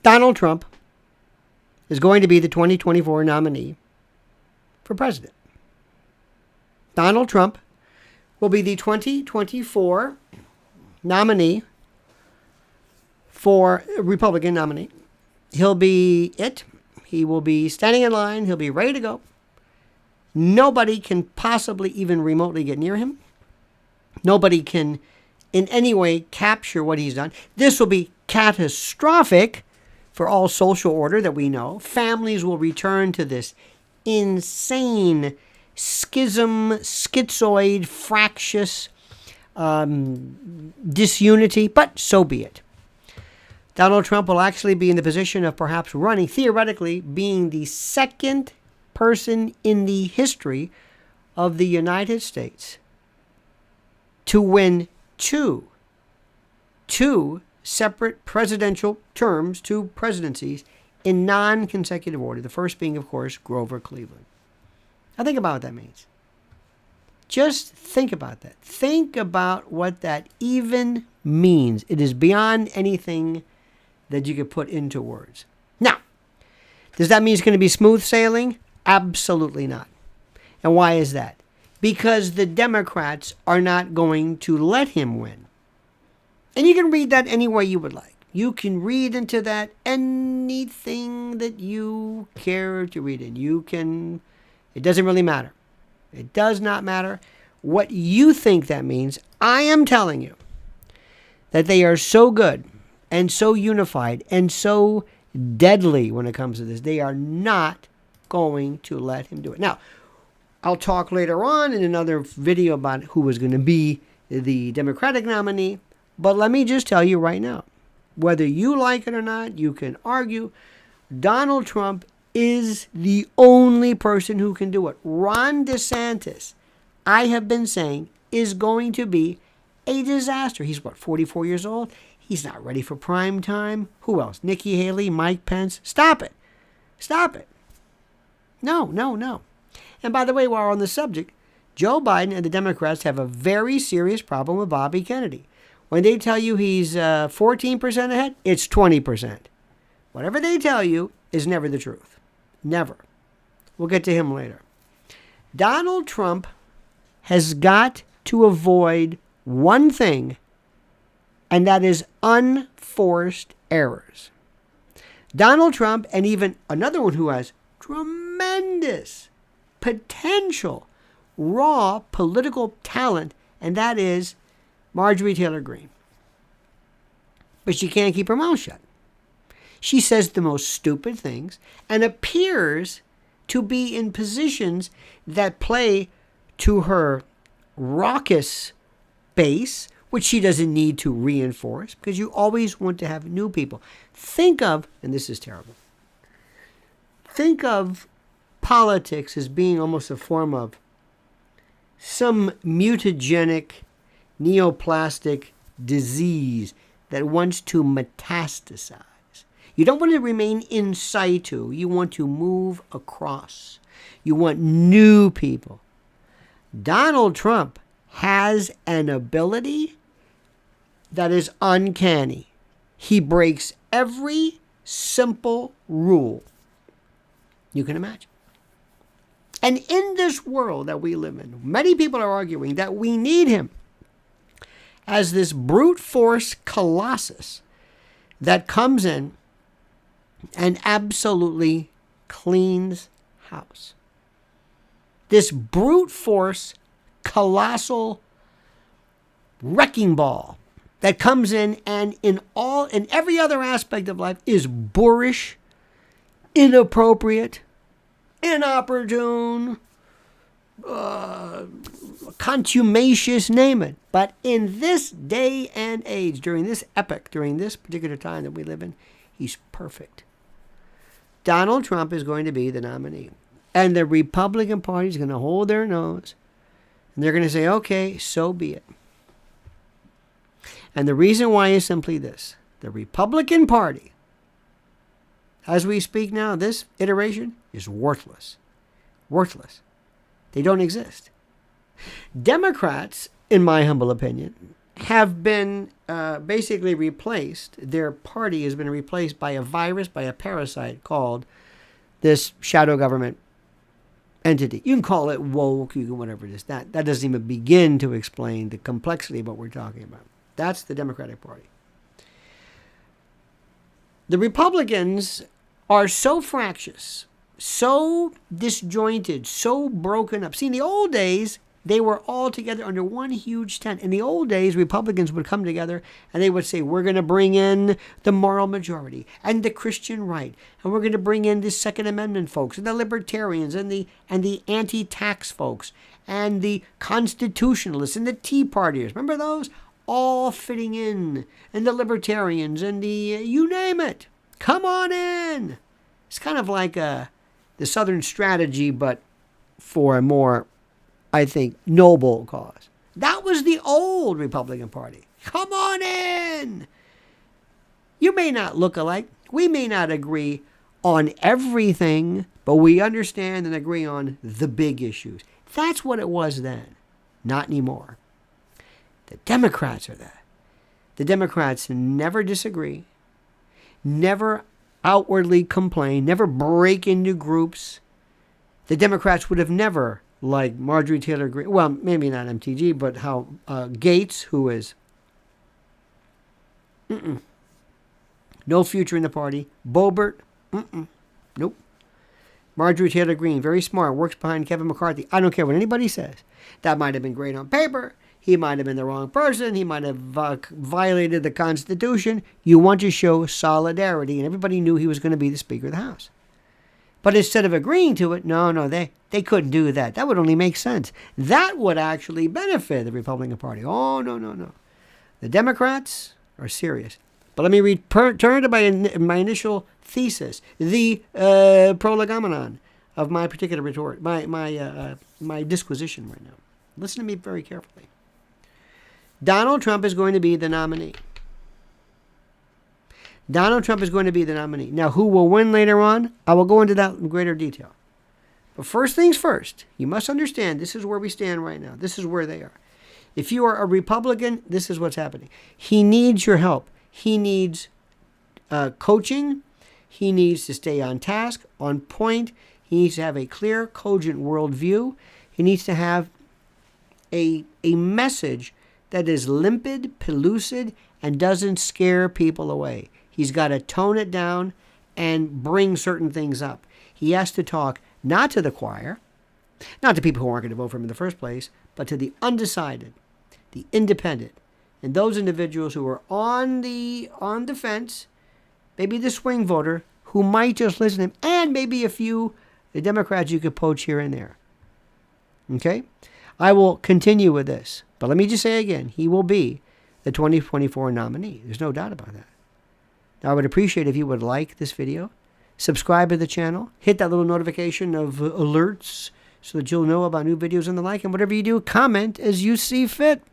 Donald Trump is going to be the 2024 nominee for president. Donald Trump will be the 2024 nominee for Republican nominee. He'll be it. He will be standing in line. He'll be ready to go. Nobody can possibly even remotely get near him. Nobody can in any way capture what he's done. This will be catastrophic for all social order that we know. Families will return to this insane schism, schizoid, fractious disunity, but so be it. Donald Trump will actually be in the position of perhaps running, theoretically, being the second person in the history of the United States to win two separate presidential terms, two presidencies in non-consecutive order. The first being, of course, Grover Cleveland. Now think about what that means. Just think about that. Think about what that even means. It is beyond anything that you could put into words. Now, does that mean it's going to be smooth sailing? Absolutely not. And why is that? Because the Democrats are not going to let him win. And you can read that any way you would like. You can read into that anything that you care to read in. It doesn't really matter. It does not matter what you think that means. I am telling you that they are so good and so unified and so deadly when it comes to this. They are not going to let him do it. Now, I'll talk later on in another video about who was going to be the Democratic nominee. But let me just tell you right now, whether you like it or not, you can argue, Donald Trump is the only person who can do it. Ron DeSantis, I have been saying, is going to be a disaster. He's, 44 years old? He's not ready for prime time. Who else? Nikki Haley, Mike Pence? Stop it. Stop it. No. And by the way, while we're on the subject, Joe Biden and the Democrats have a very serious problem with Bobby Kennedy. When they tell you he's 14% ahead, it's 20%. Whatever they tell you is never the truth. Never. We'll get to him later. Donald Trump has got to avoid one thing, and that is unforced errors. Donald Trump, and even another one who has tremendous potential, raw political talent, and that is Marjorie Taylor Greene. But she can't keep her mouth shut. She says the most stupid things and appears to be in positions that play to her raucous base, which she doesn't need to reinforce, because you always want to have new people. Think of, and this is terrible, think of politics as being almost a form of some mutagenic, neoplastic disease that wants to metastasize. You don't want to remain in situ. You want to move across. You want new people. Donald Trump has an ability that is uncanny. He breaks every simple rule you can imagine. And in this world that we live in, many people are arguing that we need him as this brute force colossus that comes in and absolutely cleans house. This brute force colossal wrecking ball that comes in and in every other aspect of life is boorish, inappropriate, inopportune, contumacious, name it. But in this day and age, during this epoch, during this particular time that we live in, he's perfect. Donald Trump is going to be the nominee. And the Republican Party is going to hold their nose. And they're going to say, okay, so be it. And the reason why is simply this. The Republican Party, as we speak now, this iteration is worthless. Worthless. They don't exist. Democrats, in my humble opinion, have been basically replaced, their party has been replaced by a virus, by a parasite called this shadow government entity. You can call it woke, you can whatever it is. That doesn't even begin to explain the complexity of what we're talking about. That's the Democratic Party. The Republicans are so fractious, so disjointed, so broken up. See, in the old days, they were all together under one huge tent. In the old days, Republicans would come together and they would say, we're going to bring in the moral majority and the Christian right. And we're going to bring in the Second Amendment folks and the libertarians and the anti-tax folks and the constitutionalists and the Tea Partiers. Remember those? All fitting in. And the libertarians and the, you name it. Come on in. It's kind of like the Southern strategy, but for a more, I think, noble cause. That was the old Republican Party. Come on in. You may not look alike. We may not agree on everything, but we understand and agree on the big issues. That's what it was then. Not anymore. The Democrats are that. The Democrats never disagree, never outwardly complain, never break into groups. The Democrats would have never, like Marjorie Taylor Greene, well, maybe not MTG, but how Gates, who is no future in the party. Boebert, nope. Marjorie Taylor Greene, very smart, works behind Kevin McCarthy. I don't care what anybody says. That might have been great on paper. He might have been the wrong person. He might have violated the Constitution. You want to show solidarity, and everybody knew he was going to be the Speaker of the House. But instead of agreeing to it, no, they couldn't do that. That would only make sense. That would actually benefit the Republican Party. Oh, no. The Democrats are serious. But let me return to my initial thesis, the prolegomenon of my particular retort, my disquisition right now. Listen to me very carefully. Donald Trump is going to be the nominee. Donald Trump is going to be the nominee. Now, who will win later on? I will go into that in greater detail. But first things first, you must understand this is where we stand right now. This is where they are. If you are a Republican, this is what's happening. He needs your help. He needs coaching. He needs to stay on task, on point. He needs to have a clear, cogent worldview. He needs to have a message that is limpid, pellucid, and doesn't scare people away. He's got to tone it down and bring certain things up. He has to talk not to the choir, not to people who aren't going to vote for him in the first place, but to the undecided, the independent, and those individuals who are on the fence, maybe the swing voter, who might just listen to him, and maybe a few the Democrats you could poach here and there. Okay? I will continue with this. But let me just say again, he will be the 2024 nominee. There's no doubt about that. Now, I would appreciate if you would like this video, subscribe to the channel, hit that little notification of alerts so that you'll know about new videos and the like, and whatever you do, comment as you see fit.